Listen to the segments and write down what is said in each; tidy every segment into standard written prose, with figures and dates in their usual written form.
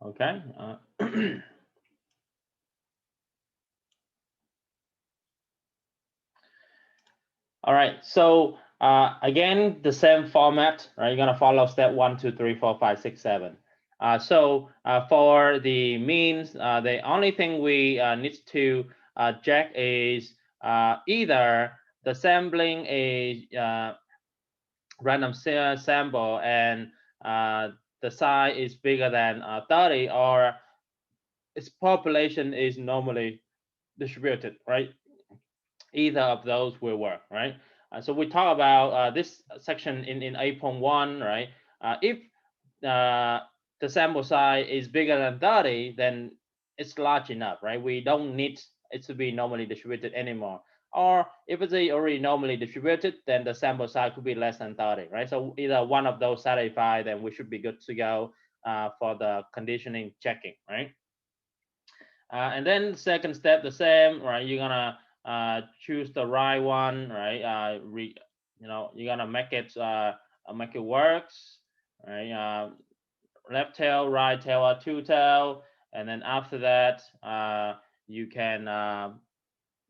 Okay. All right. So again, the same format, right? You're gonna follow step 1, 2, 3, 4, 5, 6, 7. For the means, the only thing we need to check is either the sampling is random sample and the size is bigger than 30, or its population is normally distributed, right? Either of those will work, right? So we talk about this section in 8.1, right? If uh, the sample size is bigger than 30, then it's large enough, right? We don't need it to be normally distributed anymore. Or if it's already normally distributed, then the sample size could be less than 30, right? So either one of those satisfy, then we should be good to go for the conditioning checking, right? And then second step, the same, right? You're gonna choose the right one, right? You're gonna make it works, right? Left tail, right tail, or two tail, and then after that, you can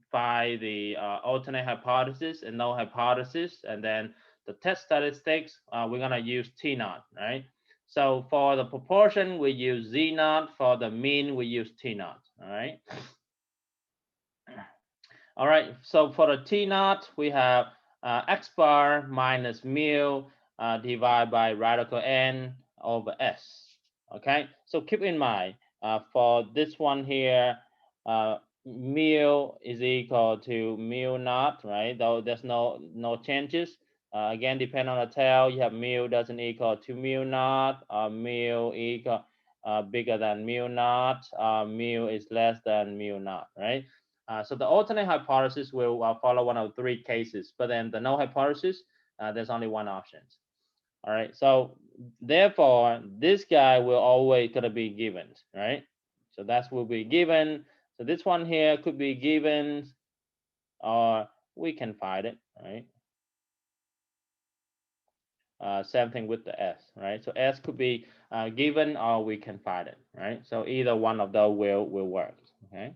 find the alternate hypothesis and null hypothesis, and then the test statistics. We're gonna use T naught, right? So for the proportion, we use Z naught. For the mean, we use T naught. All right. All right. So for the T naught, we have x bar minus mu divided by radical n over s. Okay. So keep in mind for this one here, mu is equal to mu naught, right? Though there's no changes. Again, depending on the tail, you have mu doesn't equal to mu naught, mu equal bigger than mu naught, mu is less than mu naught, right? So the alternate hypothesis will follow one of three cases, but then the null hypothesis, there's only one option. All right. So therefore, this guy will always gonna be given, right? So that will be given. So this one here could be given, or we can find it, right? Same thing with the S, right? So S could be given, or we can find it, right? So either one of those will work, okay?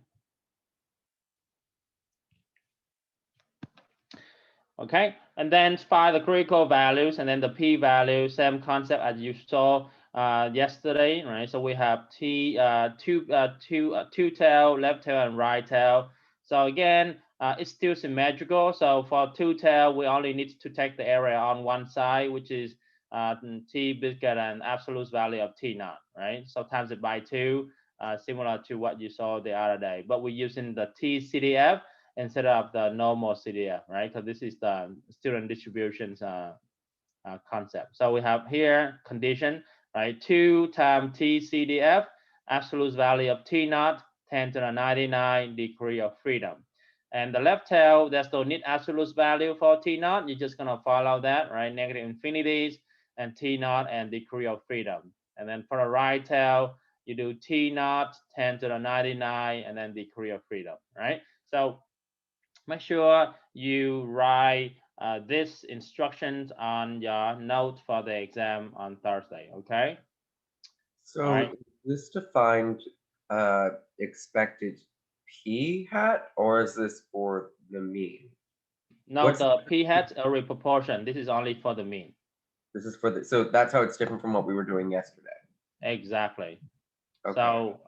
Okay, and then find the critical values, and then the p-value, same concept as you saw yesterday, right? So we have two tail, left tail, and right tail. So again, it's still symmetrical. So for two tail, we only need to take the area on one side, which is t bigger than absolute value of t naught, right? So times it by two, similar to what you saw the other day. But we're using the t-CDF instead of the normal CDF, right? Because this is the student distributions concept. So we have here condition, right? 2 times TCDF, absolute value of T naught, 10 to the 99 degree of freedom. And the left tail, there's no need absolute value for T naught. You're just gonna follow that, right? Negative infinities and T naught and degree of freedom. And then for the right tail, you do T naught, 10 to the 99, and then degree of freedom, right? So make sure you write these instructions on your note for the exam on Thursday, okay? All So right. is this to find expected p hat, or is this for the mean? Now What's the p hat array proportion, this is only for the mean. this is for the so that's how it's different from what we were doing yesterday. Exactly. Okay. So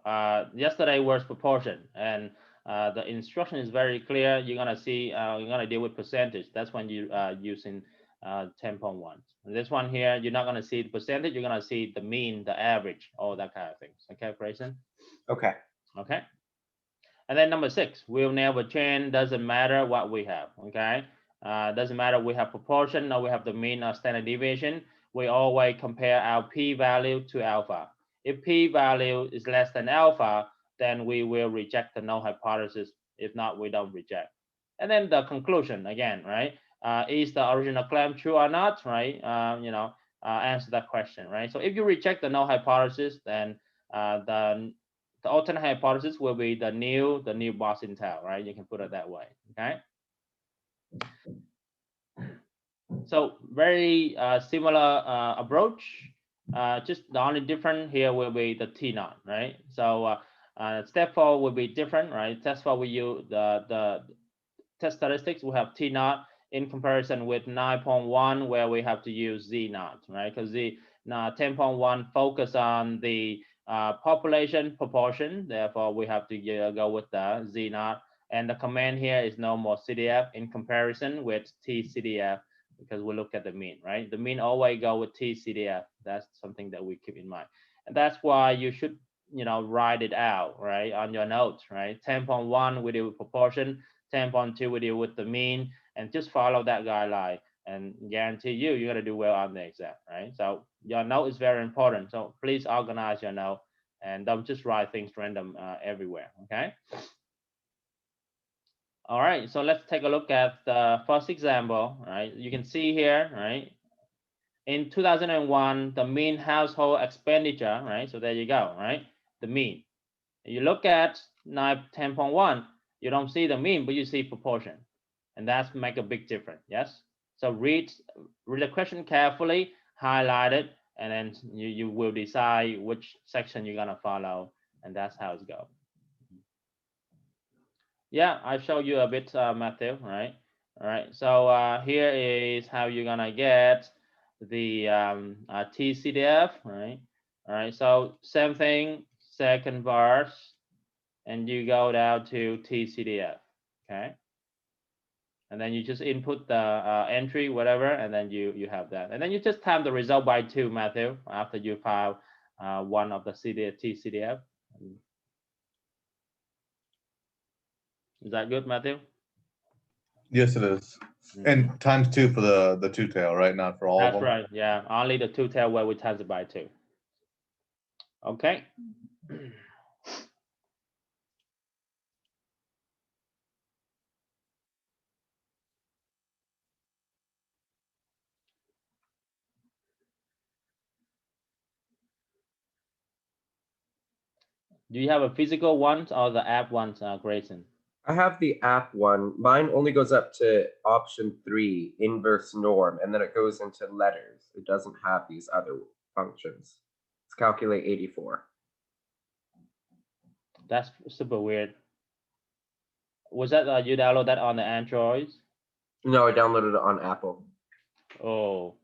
yesterday was proportion, and the instruction is very clear. You're gonna see, you're gonna deal with percentage. That's when you using 10.1. This one here, you're not gonna see the percentage. You're gonna see the mean, the average, all that kind of things. Okay, Grayson? Okay. Okay. And then number 6, we'll never change. Doesn't matter what we have. Okay. Doesn't matter we have proportion or we have the mean or standard deviation. We always compare our p-value to alpha. If p-value is less than alpha, then we will reject the null hypothesis. If not, we don't reject. And then the conclusion again, right? Is the original claim true or not, right? Answer that question, right? So if you reject the null hypothesis, then the alternate hypothesis will be the new Boston tail, right? You can put it that way, okay? So very similar approach. Just the only different here will be the T naught, right? So step 4 will be different, right? Test 4 we use the test statistics, we have T naught in comparison with 9.1 where we have to use Z naught, right? Because the 10.1 focus on the population proportion, therefore we have to go with the Z naught. And the command here is no more CDF in comparison with TCDF because we look at the mean, right? The mean always go with TCDF. That's something that we keep in mind. And that's why you should, write it out, right, on your notes, right? 10.1 we do with proportion, 10.2 we deal with the mean, and just follow that guideline and guarantee you're going to do well on the exam, right? So your note is very important. So please organize your note and don't just write things random everywhere, okay? All right, so let's take a look at the first example, right? You can see here, right? In 2001, the mean household expenditure, right? So there you go, right? The mean. You look at 10.1, you don't see the mean, but you see proportion. And that's make a big difference, yes? So read the question carefully, highlight it, and then you will decide which section you're gonna follow, and that's how it goes. Yeah, I show you a bit, Matthew, right? All right, so here is how you're gonna get the TCDF, right? All right, so same thing, second verse, and you go down to TCDF, okay? And then you just input the entry, whatever, and then you have that. And then you just time the result by 2, Matthew, after you file one of the TCDF. Is that good, Matthew? Yes, it is. And times 2 for the two tail, right? Not for all of That's them. right. Yeah, only the two tail where we times it by 2. Okay. Do you have a physical one or the app one, Grayson? I have the app one. Mine only goes up to option 3, inverse norm, and then it goes into letters. It doesn't have these other functions. Let's calculate 84. That's super weird. Was that you download that on the Androids? No, I downloaded it on Apple. Oh,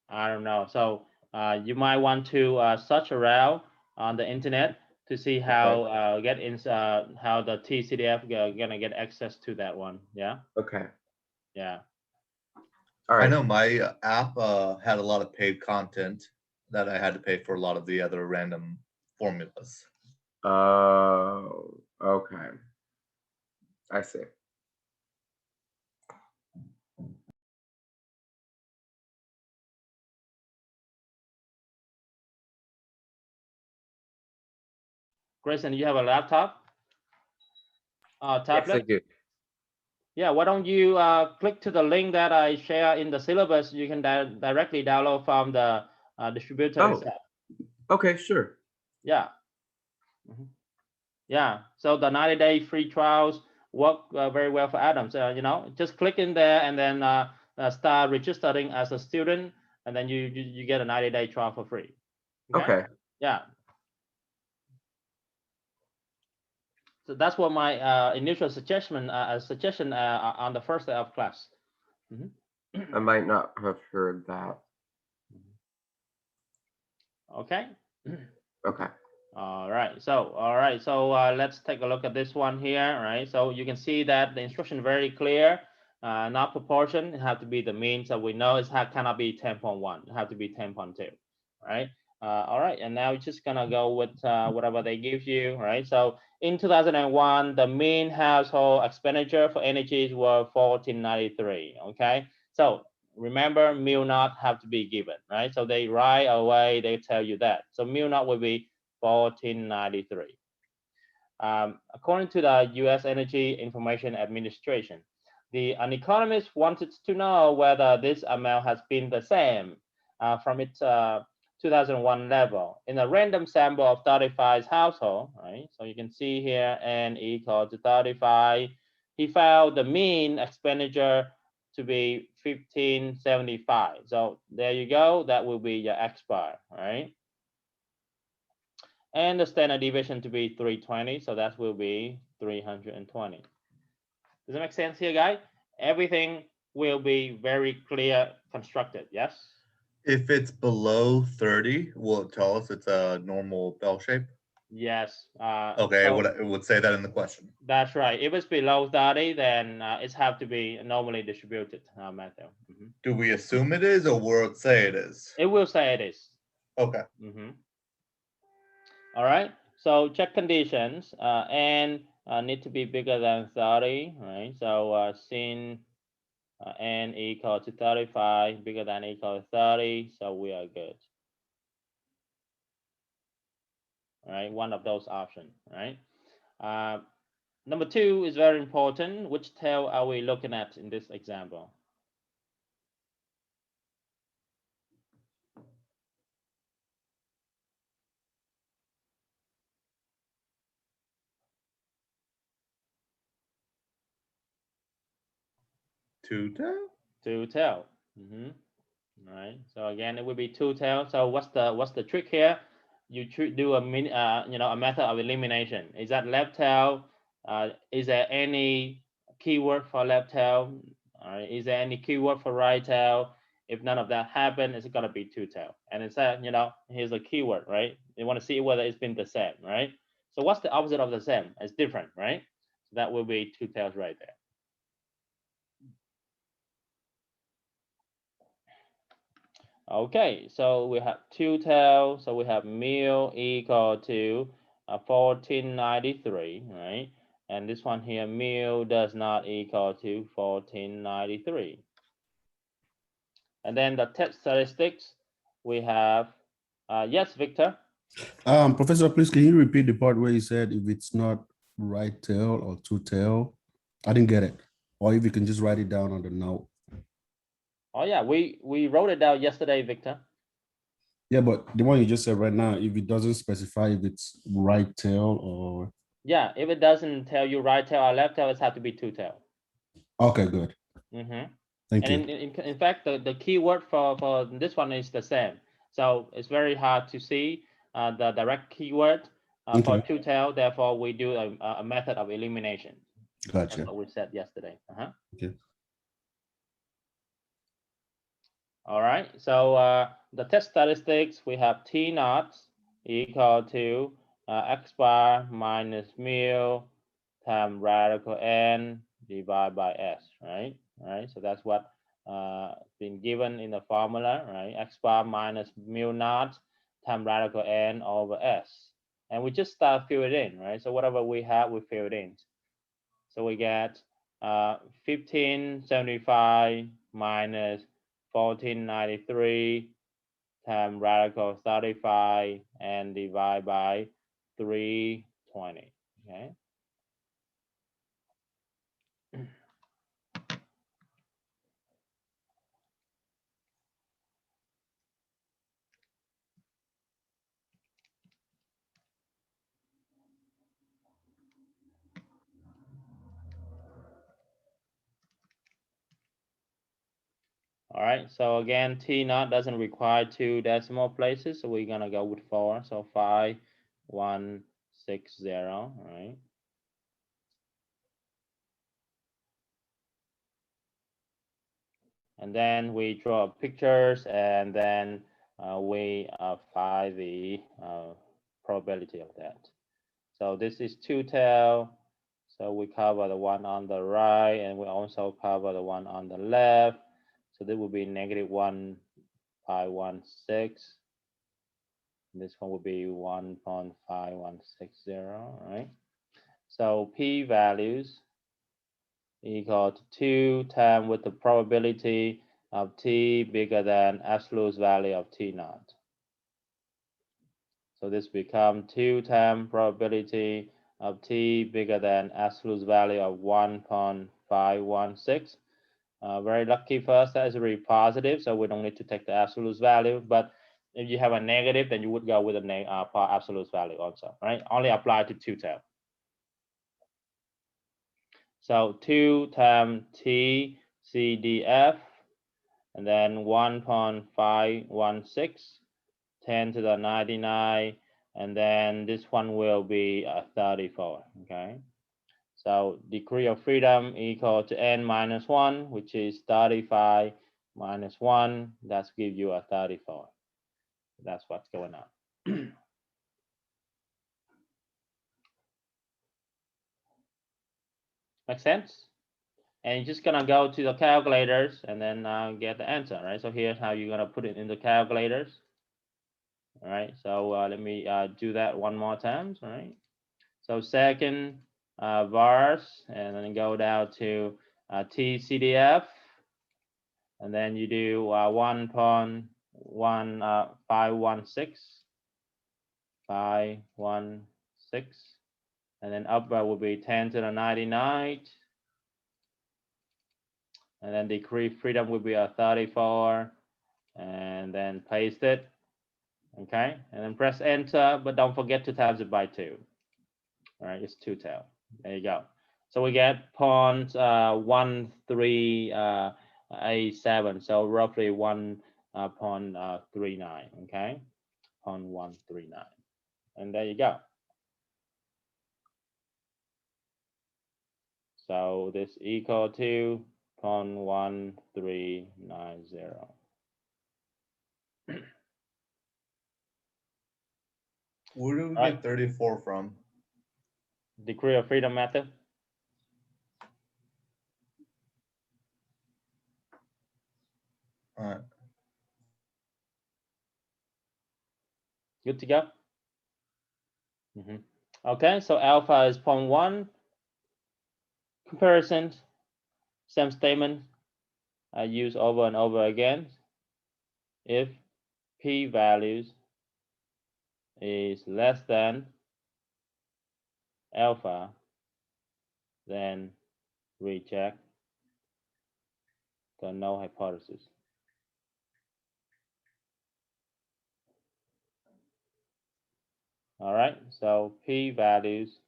I don't know. So you might want to search around on the internet to see how how the TCDF gonna get access to that one. Yeah. Okay. Yeah. All right. I know my app had a lot of paid content that I had to pay for a lot of the other random formulas. Oh, okay. I see. Grayson, you have a laptop? Yes, I Tablet? do. Yeah, why don't you click to the link that I share in the syllabus? You can directly download from the distributor itself. Okay, sure. Yeah. Yeah. So the 90-day free trials work very well for Adam. So just click in there and then start registering as a student, and then you get a 90-day trial for free. Okay. Yeah. So that's what my initial suggestion on the first day of class. I might not have heard that. Okay. Okay. All right. So let's take a look at this one here. Right. So you can see that the instruction very clear. Not proportion. It has to be the mean. So we know it cannot be 10.1. It has to be 10.2. Right. All right. And now we're just gonna go with whatever they give you. Right. So in 2001, the mean household expenditure for energies were 1493. Okay. So remember, mu naught have to be given. Right. So they right away they tell you that. So mu naught will be 1493. According to the U.S. Energy Information Administration, an economist wanted to know whether this amount has been the same from its 2001 level in a random sample of 35 households, right? So you can see here n equal to 35. He found the mean expenditure to be 1575. So there you go. That will be your X bar, right? And the standard deviation to be 320. So that will be 320. Does that make sense here, guys? Everything will be very clear constructed, yes? If it's below 30, will it tell us it's a normal bell shape? Yes. Okay, So it would say that in the question. that's right. If it's below 30, then it's have to be normally distributed method. Do we assume it is, or will it say it is? It will say it is. Okay. All right. So check conditions. N need to be bigger than 30, right? So sin n equal to 35, bigger than equal to 30. So we are good. All right. One of those options, right? Number 2 is very important. Which tail are we looking at in this example? Two tail? Two tail. All right. So again, it will be two tail. So what's the trick here? You should do a a method of elimination. Is that left tail? Is there any keyword for left tail? Is there any keyword for right tail? If none of that happen, it's gonna be two tail. And it's here's a keyword, right? You want to see whether it's been the same, right? So what's the opposite of the same? It's different, right? So that will be two tails right there. Okay, so we have two tails. So we have mu equal to 1493, right? And this one here, mu does not equal to 1493. And then the test statistics, we have, yes, Victor? Professor, please, can you repeat the part where you said if it's not right tail or two tail? I didn't get it. Or if you can just write it down on the note. Oh yeah, we wrote it down yesterday, Victor. Yeah, but the one you just said right now, if it doesn't specify if it's right tail or... Yeah, if it doesn't tell you right tail or left tail, it's have to be two tail. Okay, good. Thank you. And in fact, the keyword for this one is the same. So it's very hard to see the direct keyword for two tail. Therefore, we do a method of elimination. Gotcha. That's what we said yesterday. Okay. All right. So the test statistics, we have T naught equal to X bar minus mu times radical N divided by S, right? All right. So that's what been given in the formula, right? X bar minus mu naught times radical N over S. And we just fill it in, right? So whatever we have, we fill it in. So we get 1575 minus 1493 times radical 35 and divide by 320. Okay. All right, so again, T naught doesn't require two decimal places, so we're gonna go with 4. So 5160, right? And then we draw pictures, and then we find the probability of that. So this is two tail. So we cover the one on the right, and we also cover the one on the left. So this will be negative 1.516. This one will be 1.5160, right? So p values equal to 2 times with the probability of t bigger than absolute value of t naught. So this becomes 2 times probability of t bigger than absolute value of 1.516. Very lucky for us, that is really positive, so we don't need to take the absolute value. But if you have a negative, then you would go with a absolute value also, right? Only apply to two tail. So 2 times t CDF, and then 1.516, 10 to the 99, and then this one will be 34, okay? So degree of freedom equal to n minus 1, which is 35 minus 1, that's give you a 34. That's what's going on. Make sense? And you're just gonna go to the calculators and then get the answer, right? So here's how you're gonna put it in the calculators. All right, so let me do that one more time, all right? So second vars, and then go down to TCDF, and then you do 1.516, 516, and then upper will be 10 to the 99, and then degree freedom will be a 34, and then paste it, okay? And then press enter, but don't forget to times it by 2. All right, it's 2 tail. There you go. So we get 0.1387, so roughly 1.39, okay? 0.139, and there you go. So this equal to 0.1390. Where do we Right. get 34 from? Degree of freedom method. All right. Good to go. Okay, so alpha is 0.1. Comparisons, same statement I use over and over again. If p-values is less than alpha, then reject the null hypothesis. All right, so p-values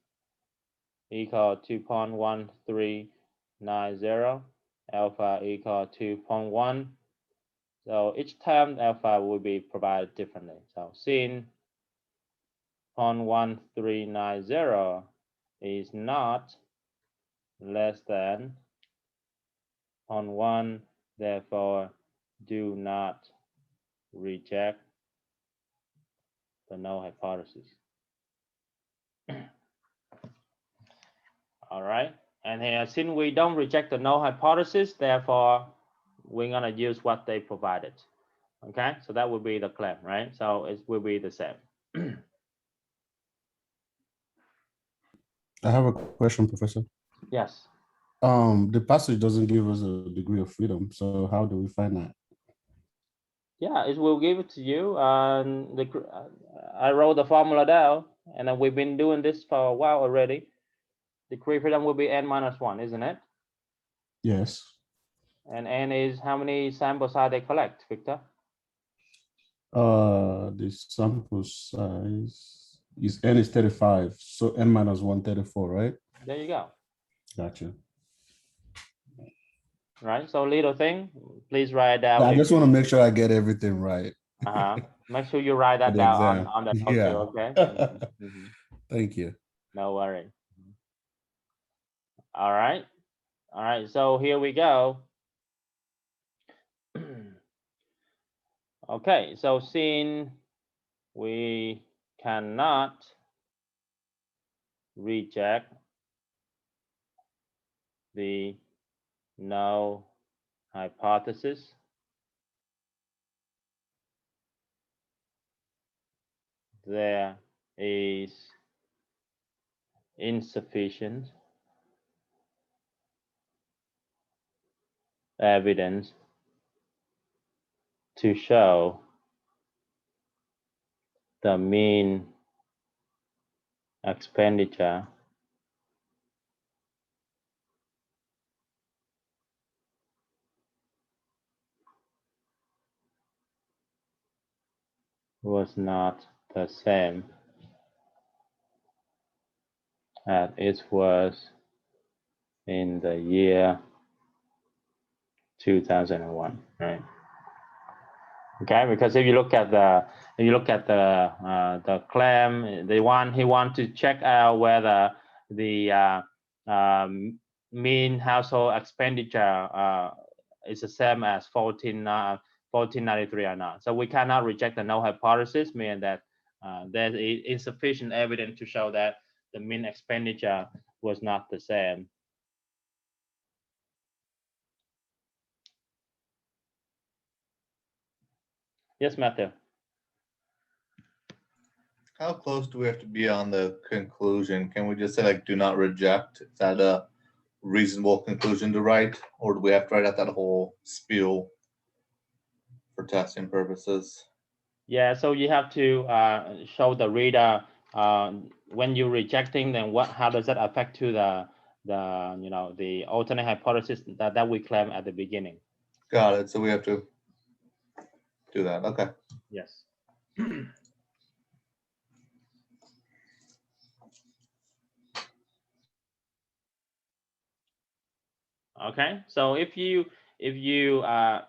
equal to 0.1390, alpha equal to 0.1. So each time alpha will be provided differently. So since 0.1390 is not less than 0.1, therefore do not reject the null hypothesis. All right, and here since we don't reject the null hypothesis, therefore we're gonna use what they provided. Okay, so that will be the claim, right? So it will be the same. I have a question, Professor. Yes. The passage doesn't give us a degree of freedom, so how do we find that? Yeah, it will give it to you. And I wrote the formula down, and then we've been doing this for a while already. The degree freedom will be n minus 1, isn't it? Yes. And n is how many sample size they collect, Victor? The sample size is n is 35, so n minus 134, right? There you go. Gotcha. Right. So little thing, please write down. I just want to make sure I get everything right. Make sure you write For that the down exam. on the note Yeah. too, okay? Thank you. No worry. All right. All right. So here we go. Okay. So since we cannot reject the null hypothesis, there is insufficient evidence to show the mean expenditure was not the same as it was in the year 2001, right? Okay, because if you look at the claim, he want to check out whether the mean household expenditure is the same as 1493 or not. So we cannot reject the null hypothesis, meaning that there is insufficient evidence to show that the mean expenditure was not the same. Yes, Matthew. How close do we have to be on the conclusion? Can we just say like do not reject? Is that a reasonable conclusion to write, or do we have to write out that whole spiel for testing purposes? Yeah, so you have to show the reader when you're rejecting, then how does that affect to the alternate hypothesis that we claim at the beginning. Got it. So we have to do that. Okay. Yes. Okay, so if you if you are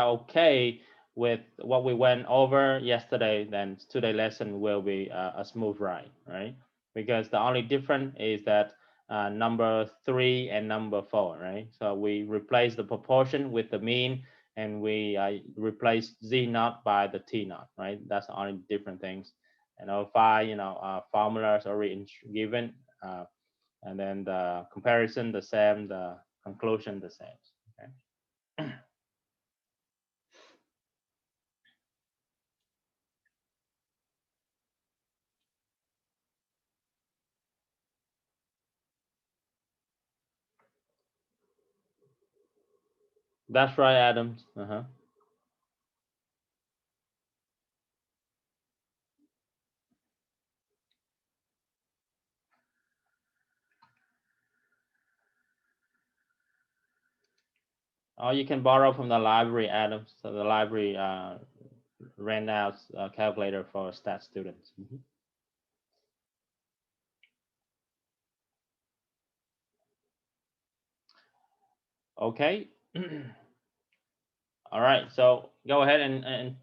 okay with what we went over yesterday, then today's lesson will be a smooth ride, right? Because the only difference is that number 3 and number 4, right? So we replace the proportion with the mean, and we replace Z naught by the T naught, right? That's the only different things. And all 5, formulas already given, and then the comparison the same, the conclusion the same. Okay. That's right, Adams. Or you can borrow from the library, Adams. So the library ran out a calculator for stat students. Okay. All right, so go ahead and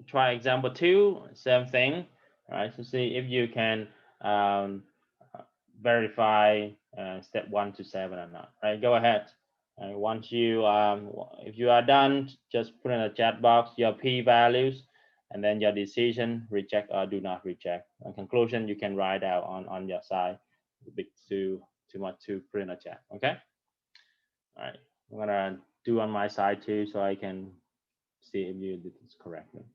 try example 2, same thing. All right, so see if you can verify step 1 to 7 or not. Right, go ahead. And once you, if you are done, just put in a chat box your p values, and then your decision, reject or do not reject. A conclusion you can write out on your side. A bit too much to put in a chat. Okay. All right, I'm gonna do on my side too, so I can see if you did this correctly.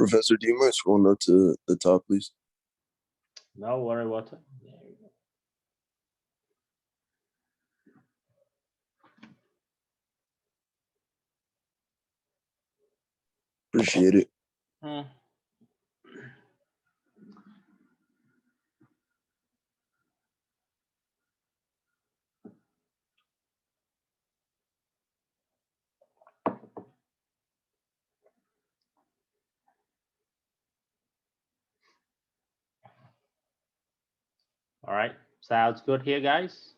Professor, do you mind scrolling up to the top, please? No worry, Walter. There you go. Appreciate it. Hmm. All right, sounds good here, guys.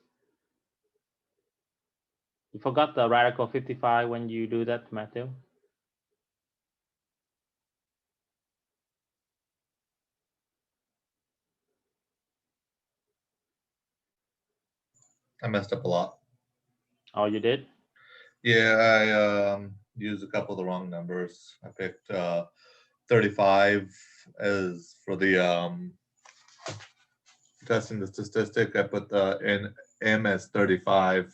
You forgot the radical 55 when you do that, Matthew? I messed up a lot. Oh, you did? Yeah, I used a couple of the wrong numbers. I picked 35 as for the testing the statistic. I put the M as 35,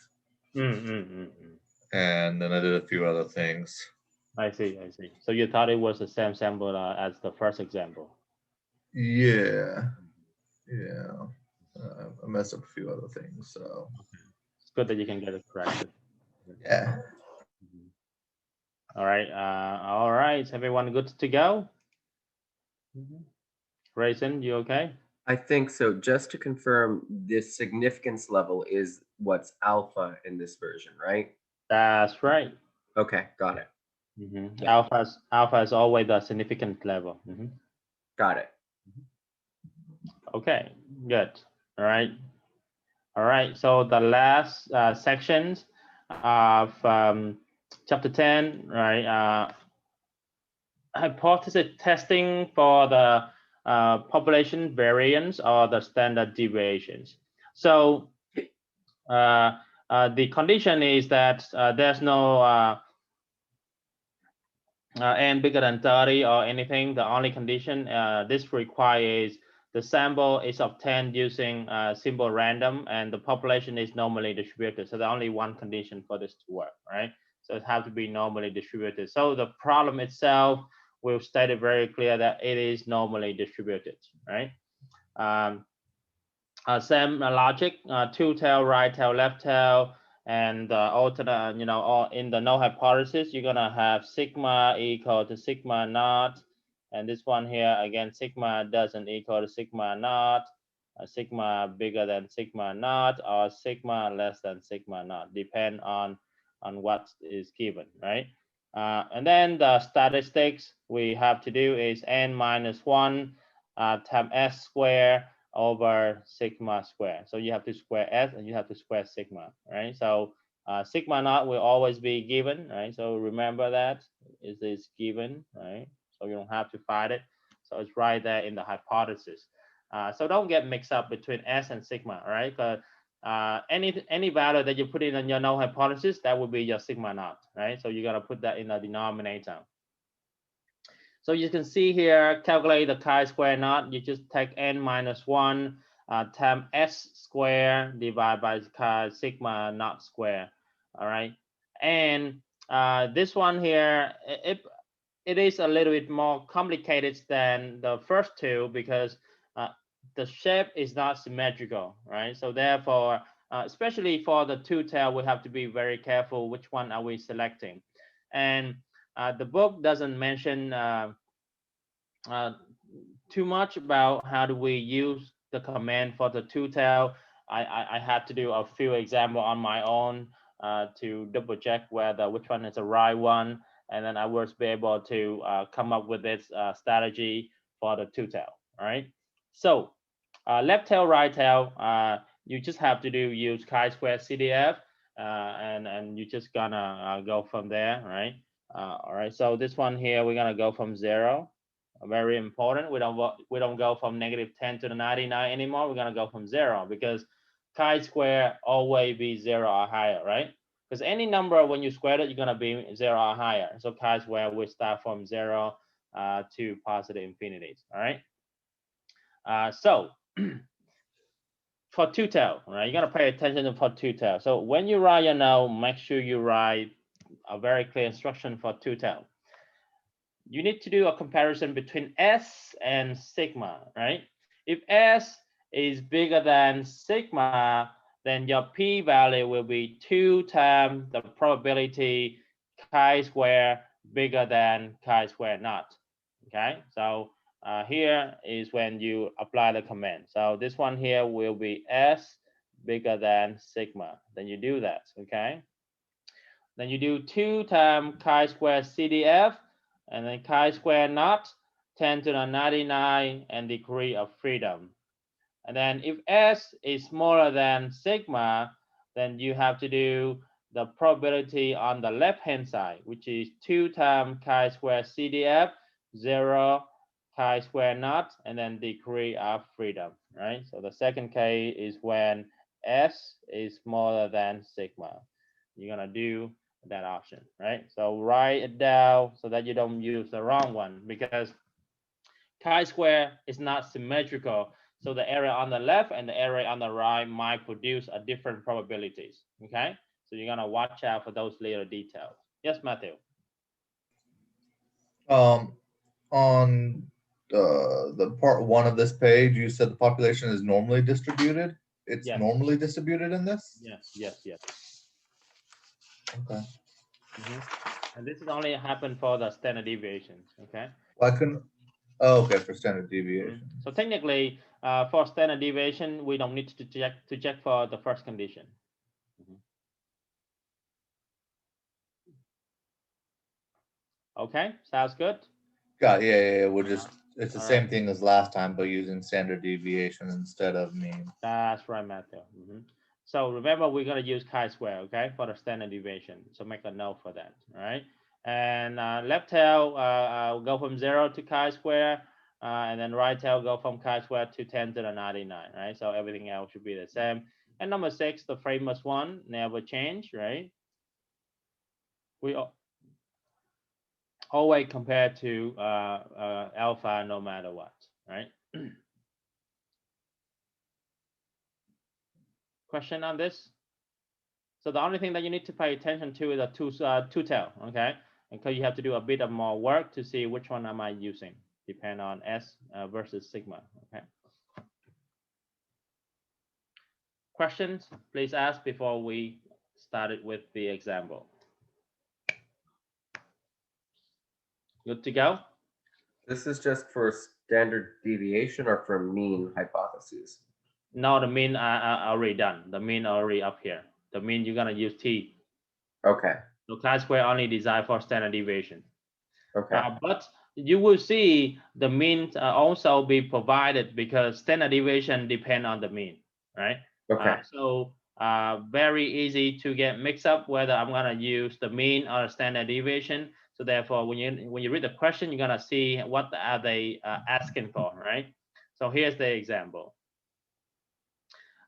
and then I did a few other things. I see, I see. So you thought it was the same sample as the first example? Yeah, yeah. I messed up a few other things, so It's good that you can get it corrected. yeah. All right, all right. Is everyone good to go? Grayson, you okay? I think so. Just to confirm, this significance level is what's alpha in this version, right? That's right. Okay, got it. Yeah. Alpha is always the significant level. Got it. Okay, good. All right. All right. So the last sections of chapter 10, right? Hypothesis testing for the population variance or the standard deviations. So the condition is that there's no n bigger than 30 or anything. The only condition this requires the sample is obtained using simple random and the population is normally distributed. So the only one condition for this to work, right? So it has to be normally distributed. So the problem itself will state it very clear that it is normally distributed, right? Same logic, two tail, right tail, left tail, and alternate, all in the null hypothesis, you're gonna have sigma equal to sigma naught, and this one here again, sigma doesn't equal to sigma naught, sigma bigger than sigma naught, or sigma less than sigma naught, depend on what is given, right? And then the statistics we have to do is n minus 1 times s squared over sigma square. So you have to square s and you have to square sigma, right? So sigma naught will always be given, right? So remember that it is given, right? So you don't have to find it. So it's right there in the hypothesis. So don't get mixed up between s and sigma, right? Because any value that you put in on your null hypothesis, that would be your sigma naught, right? So you gotta put that in the denominator. So you can see here, calculate the chi-square naught. You just take n minus 1 times s square divided by chi sigma naught square. All right. And this one here, it is a little bit more complicated than the first two because the shape is not symmetrical, right? So therefore, especially for the two tail, we have to be very careful which one are we selecting. And the book doesn't mention too much about how do we use the command for the two tail. I had to do a few examples on my own to double check whether which one is the right one, and then I was be able to come up with this strategy for the two tail. All right. So left tail, right tail, you just have to use chi-square CDF, and you just gonna go from there, right? All right. So this one here, we're gonna go from 0. Very important. We don't go from -10 to the 99 anymore. We're gonna go from 0 because chi-square always be 0 or higher, right? Because any number when you square it, you're gonna be 0 or higher. So chi-square will start from 0 to positive infinities. All right. So for two tail, right? You gotta pay attention to for two tail. So when you write your note, make sure you write a very clear instruction for two tail. you need to do a comparison between S and sigma, right? If S is bigger than sigma, then your p-value will be 2 times the probability chi-square bigger than chi-square not. Okay, so here is when you apply the command. So this one here will be S bigger than sigma. Then you do that, okay? Then you do 2 times chi-square CDF, and then chi-square not 10 to the 99 and degree of freedom. And then if S is smaller than sigma, then you have to do the probability on the left-hand side, which is 2 times chi-square CDF, 0 chi-square not, and then degree of freedom, right? So the second case is when S is smaller than sigma. You're gonna do that option, right? So write it down so that you don't use the wrong one, because chi-square is not symmetrical. So the area on the left and the area on the right might produce a different probabilities, okay? So you're gonna watch out for those little details. Yes, Matthew? On the part 1 of this page, you said the population is normally distributed. It's Yes. normally distributed in this? Yes, yes, yes. Okay. And this is only happen for the standard deviations, okay? Well, I couldn't. Oh, okay, for standard deviation. So technically, for standard deviation, we don't need to check for the first condition. Okay, sounds good. Got yeah. We're just it's the All same right. thing as last time, but using standard deviation instead of mean. That's right, Matthew. So remember, we're gonna use chi-square, okay, for the standard deviation. So make a note for that, all right? And left tail go from 0 to chi-square, and then right tail go from chi-square to 10 to the 99, right? So everything else should be the same. And number 6, the famous one, never change, right? We always compare to alpha no matter what, right? Question on this? So the only thing that you need to pay attention to is a two tail, okay? Because you have to do a bit of more work to see which one am I using, depend on S versus sigma, okay? Questions, please ask before we started with the example. Good to go? This is just for standard deviation or for mean hypotheses? No, the mean I already done. The mean already up here. The mean you're gonna use T. Okay. So chi-square only designed for standard deviation. Okay. But you will see the mean also be provided because standard deviation depend on the mean, right? Okay. So very easy to get mixed up whether I'm gonna use the mean or standard deviation. So therefore, when you read the question, you're gonna see what are they asking for, right? So here's the example.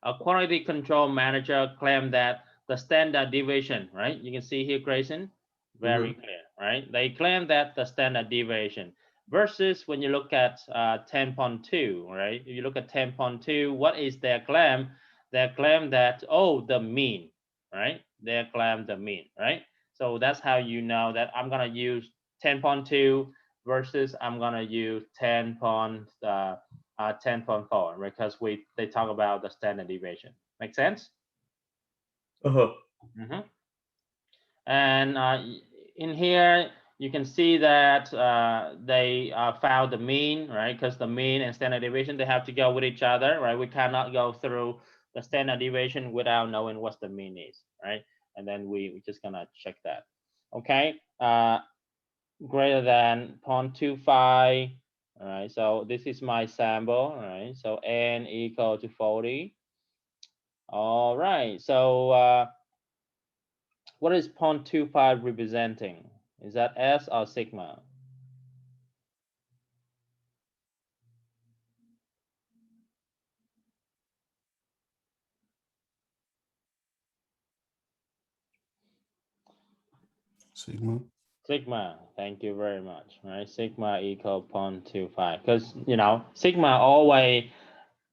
A quality control manager claimed that the standard deviation, right? You can see here, Grayson, very clear, right? They claim that the standard deviation versus when you look at 10.2, right? If you look at 10.2, what is their claim? Their claim that, oh, the mean, right? Their claim the mean, right? So that's how you know that I'm gonna use 10.2 versus I'm gonna use 10.4 because they talk about the standard deviation. Make sense? And in here you can see that they found the mean, right? Because the mean and standard deviation, they have to go with each other, right? We cannot go through the standard deviation without knowing what the mean is, right? And then we're just gonna check that. Okay, greater than 0.25. All right, so this is my sample. All right, so n equal to 40. All right, so what is 0.25 representing? Is that S or sigma? Sigma. Sigma, thank you very much. Right, sigma equal 0.25, because sigma always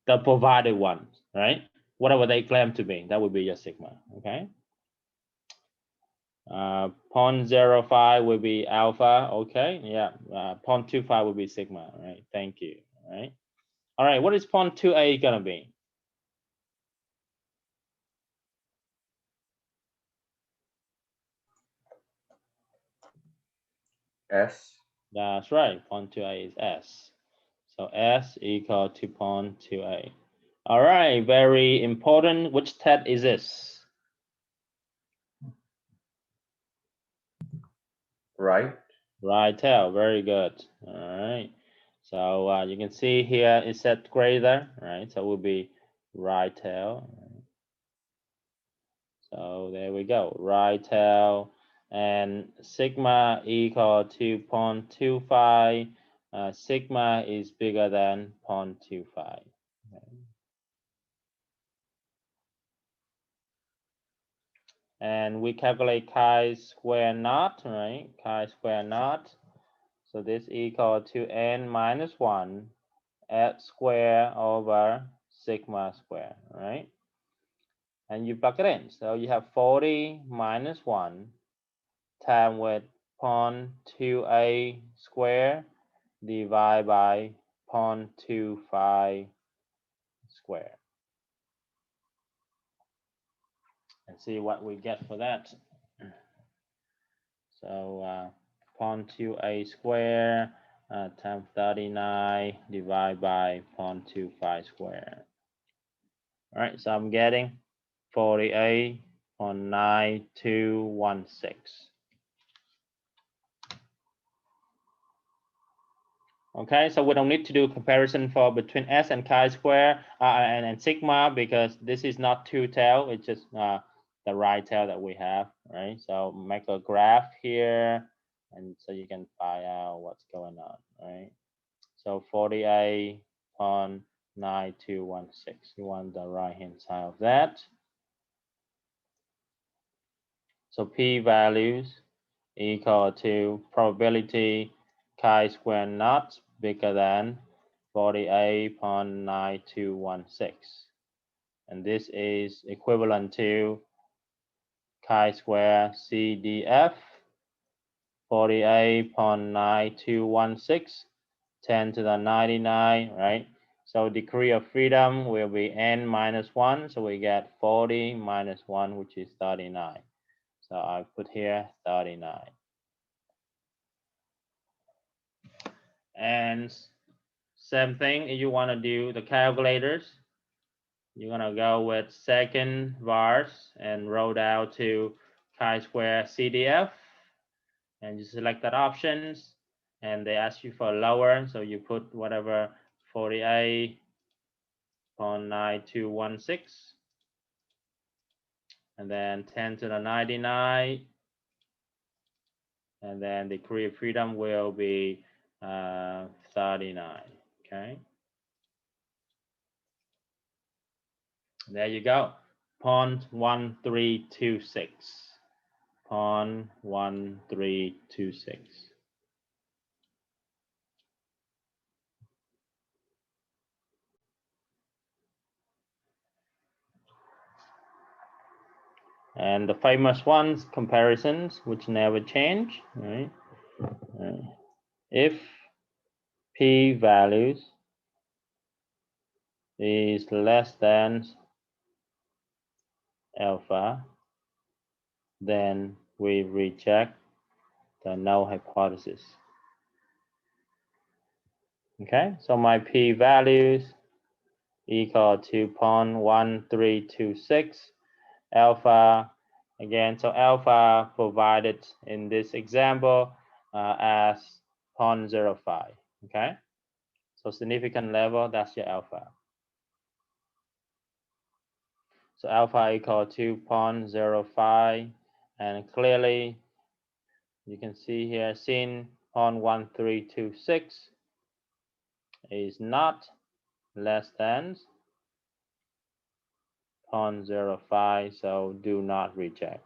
the provided one, right? Whatever they claim to be, that would be your sigma. Okay. 0.05 will be alpha. Okay, yeah. 0.25 will be sigma. All right, thank you. All right. All right, what is 0.28 gonna be? S. That's right, 0.28 is S. So S equal to 0.28. All right, very important. Which TET is this? Right. Right tail, very good. All right. So you can see here it said greater, right? So it will be right tail. So there we go, right tail. And sigma equal to 0.25. Sigma is bigger than 0.25. Okay. And we calculate chi-square naught, right? Chi-square naught. So this equal to n minus 1 at square over sigma square, right? And you plug it in. So you have 40 minus 1 times with 0.28 square divided by 0.25 square. And see what we get for that. So 0.28 square times 39 divided by 0.25 square. All right, so I'm getting 48.9216. Okay, so we don't need to do comparison for between S and chi-square and sigma because this is not two tail, it's just the right tail that we have, right? So make a graph here, and so you can find out what's going on, right? So 48.9216. You want the right hand side of that. So p values equal to probability chi-square naught bigger than 48.9216. And this is equivalent to chi-square CDF 48.9216, 10 to the 99, right? So degree of freedom will be n minus 1, so we get 40 minus 1, which is 39. So I put here 39. And same thing, if you want to do the calculators, you're gonna go with second vars and roll down to chi-square CDF, and you select that options, and they ask you for lower, so you put whatever 48.9216, and then 10 to the 99, and then the degree of freedom will be 39. Okay. There you go. 0.1326. 0.1326. And the famous ones, comparisons, which never change, right? If p values is less than alpha, then we reject the null hypothesis. Okay, so my p values equal to 0.1326. Alpha, again, so alpha provided in this example as 0.05, okay? So significant level, that's your alpha. So alpha equal to 0.05, and clearly you can see here, sin 0.1326 is not less than 0.05, so do not reject.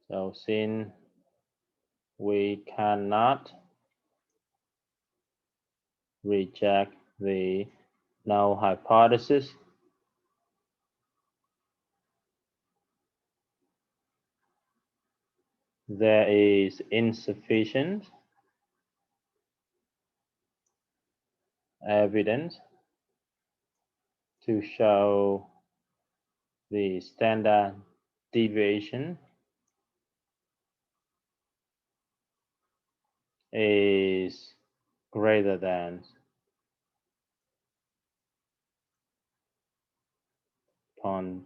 So since we cannot reject the null hypothesis. There is insufficient evidence to show the standard deviation is greater than 0.25.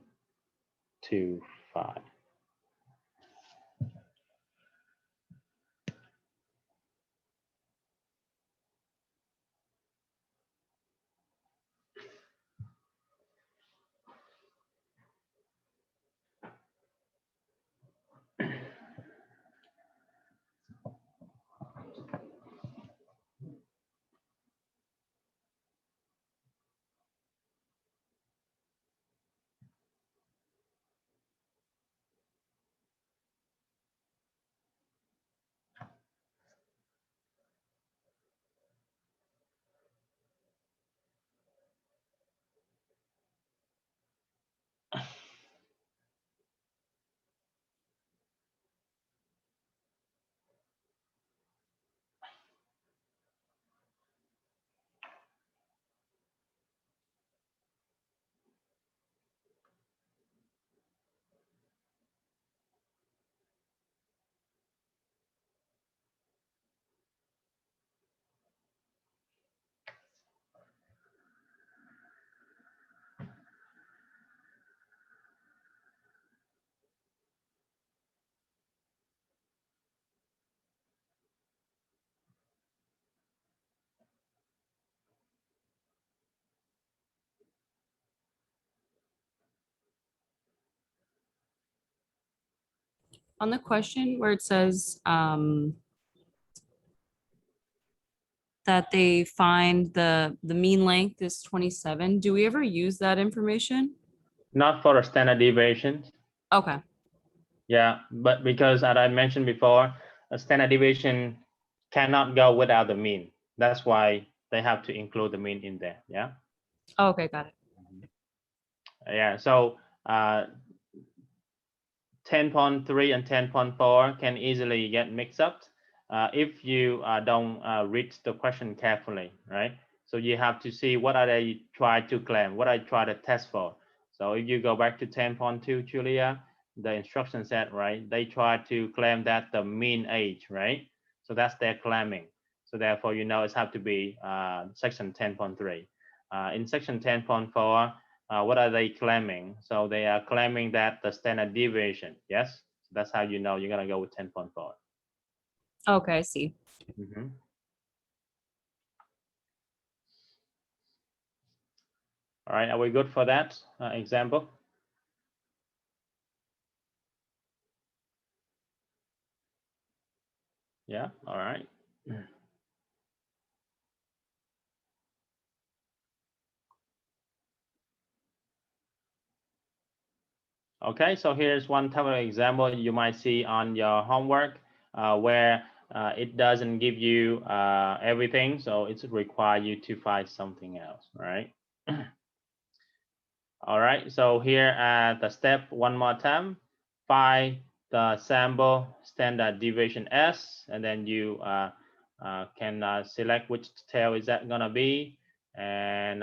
On the question where it says that they find the mean length is 27, do we ever use that information? Not for a standard deviation. Okay. Yeah, but because as I mentioned before, a standard deviation cannot go without the mean. That's why they have to include the mean in there. Yeah. Okay, got it. Yeah. So 10.3 and 10.4 can easily get mixed up if you don't read the question carefully, right? So you have to see what are they try to claim, what I try to test for. So if you go back to 10.2, Julia, the instruction set, right? They try to claim that the mean age, right? So that's their claiming. So therefore, you know, it's have to be section 10.3. In section 10.4, what are they claiming? So they are claiming that the standard deviation, yes? So that's how you know you're gonna go with 10.4. Okay, I see. Mm-hmm. All right, are we good for that example? Yeah, all right. Okay, so here's one type of example you might see on your homework where it doesn't give you everything, so it's require you to find something else, right? All right, so here at the step one more time, find the sample standard deviation S, and then you can select which tail is that gonna be, and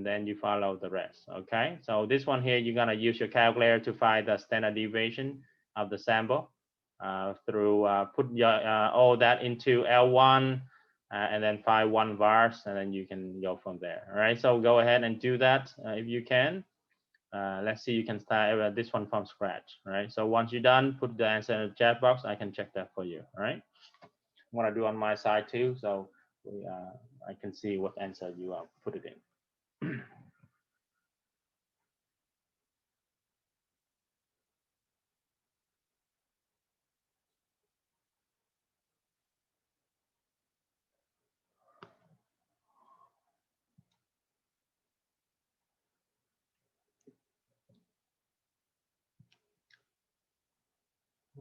then you follow the rest, okay? So this one here, you're gonna use your calculator to find the standard deviation of the sample through put your all that into L1 and then find one vars, and then you can go from there, all right? So go ahead and do that if you can. Let's see, you can start this one from scratch, right? So once you're done, put the answer in the chat box. I can check that for you, all right? I'm gonna do on my side too, so I can see what answer you put it in.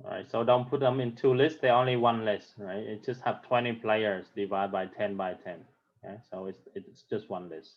All right, so don't put them in two lists. They're only one list, right? It just have 20 players divided by 10 by 10. Okay, so it's just one list.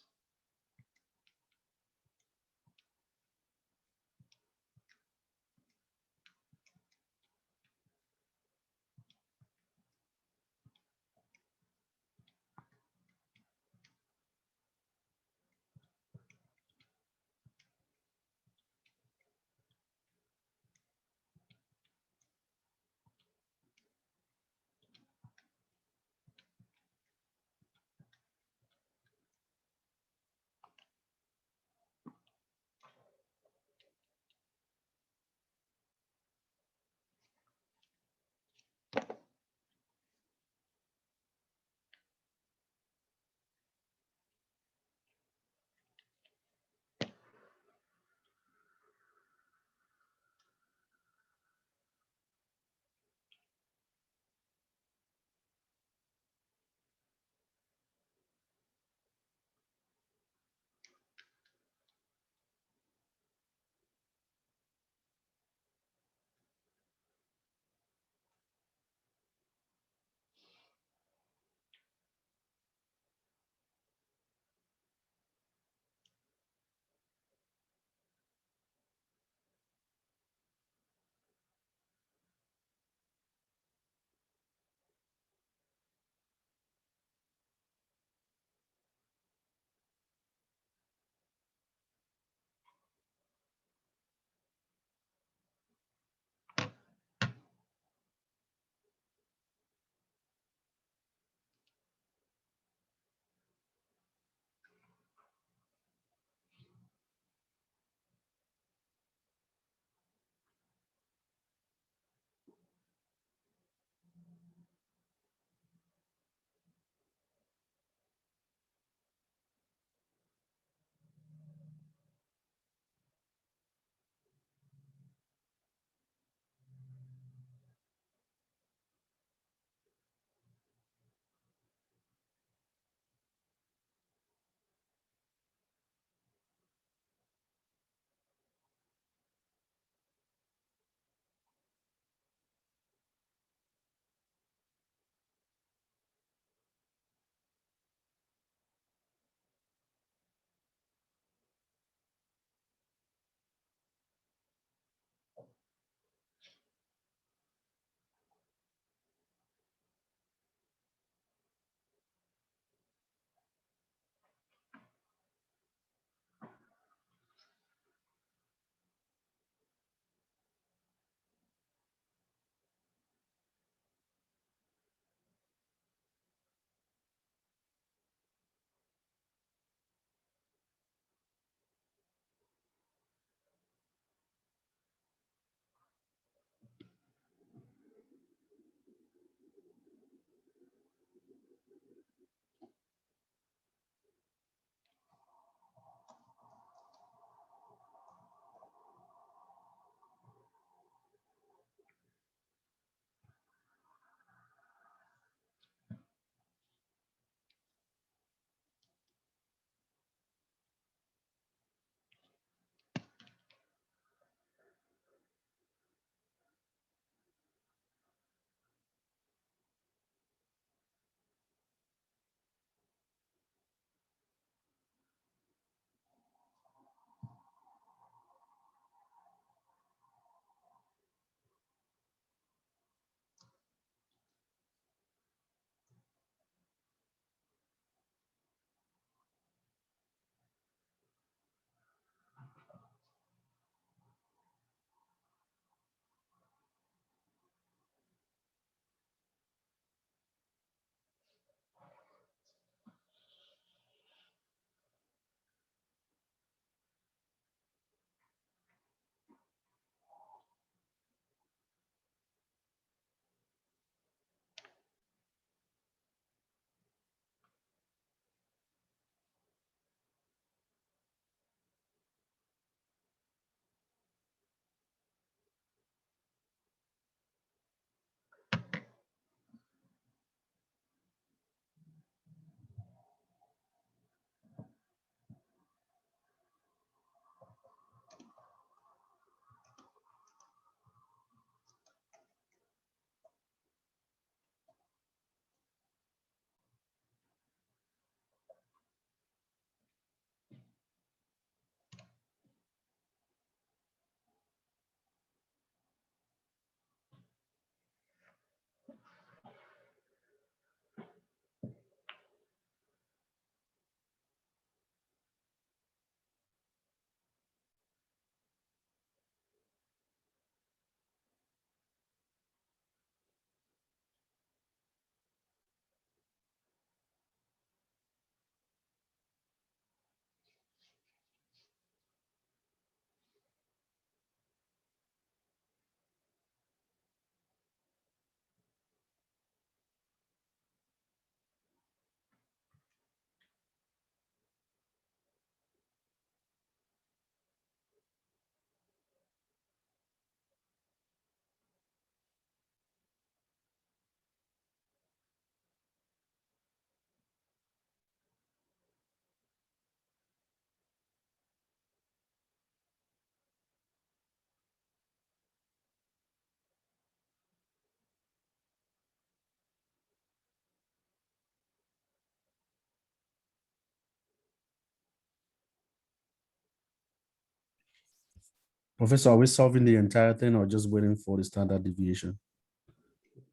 Professor, are we solving the entire thing or just waiting for the standard deviation?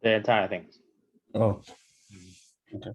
The entire thing. Oh, okay.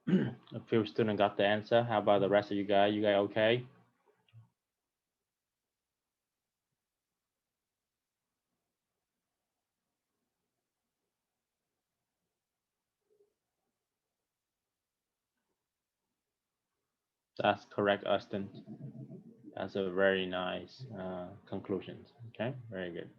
A few students got the answer. How about the rest of you guys? You guys okay? That's correct, Austin. That's a very nice conclusion. Okay, very good.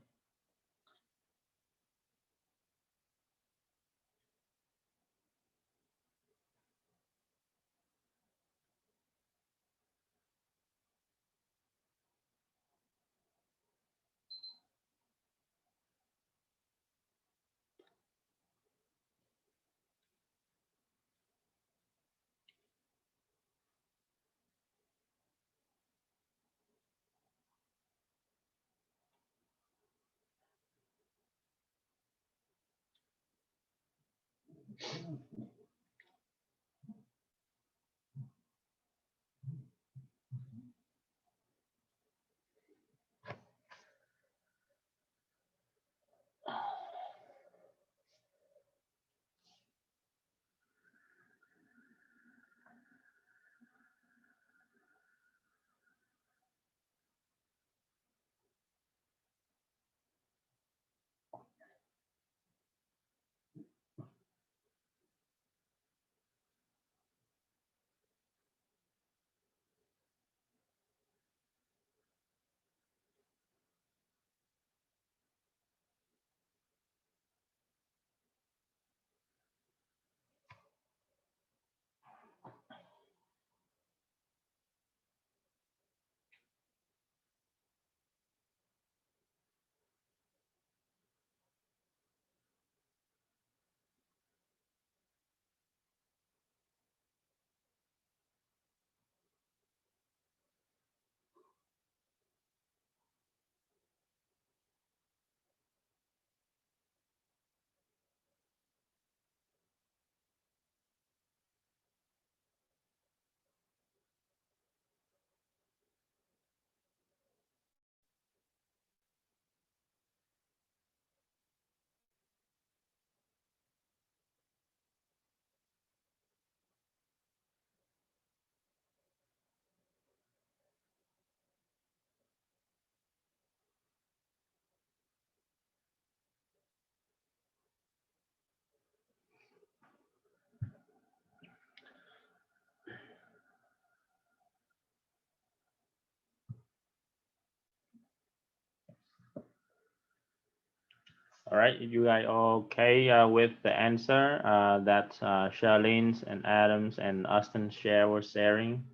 All right, you guys okay with the answer that Charlene's and Adams and Austin share were sharing?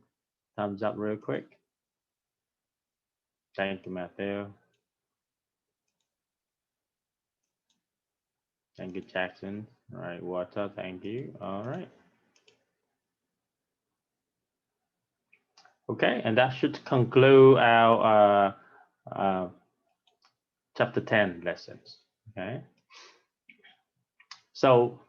Thumbs up real quick. Thank you, Matthew. Thank you, Jackson. All right, Water, thank you. All right. Okay, and that should conclude our chapter 10 lessons. Okay. So